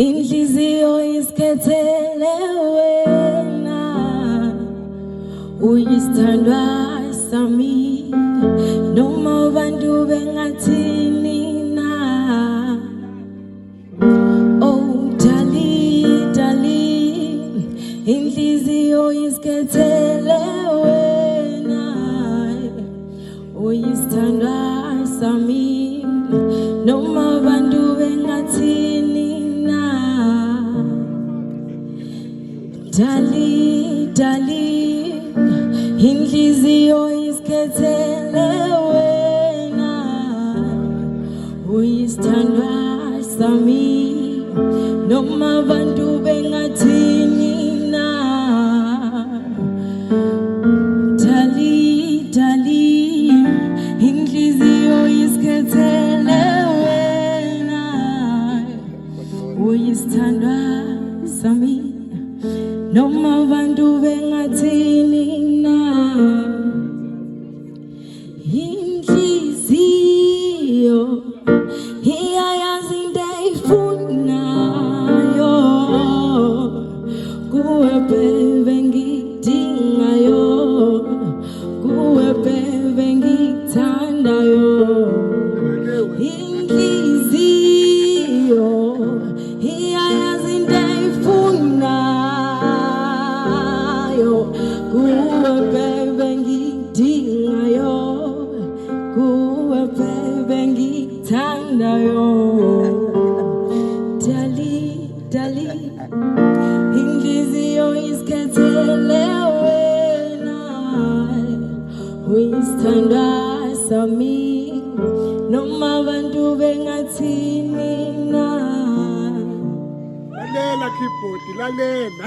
inhliziyo isikhethele wena, uyisithandwa sami noma abantu bengathini na. Oh darling, darling, inhliziyo isikhethele wena, uyisithandwa sami noma abantu bengathini na. Darling, darling, inhliziyo isikhethele wena, uyisithandwa sami noma abantu bengathini na. Darling, darling, inhliziyo isikhethele wena, uyisithandwa sami noma abantu bengathini na. Inhliziyo iyayazi into eyifunayo, kuwe baby ngidingayo, kuwe baby ngithandayo. Inhliziyo iyayazi into eyifunayo, kuwe baby ngidingayo, kuwe baby ngithandayo. Darling, darling, inhliziyo isikhethele wena, uyisithandwa sami noma abantu bengathini na. Lalela keyboard, lalela.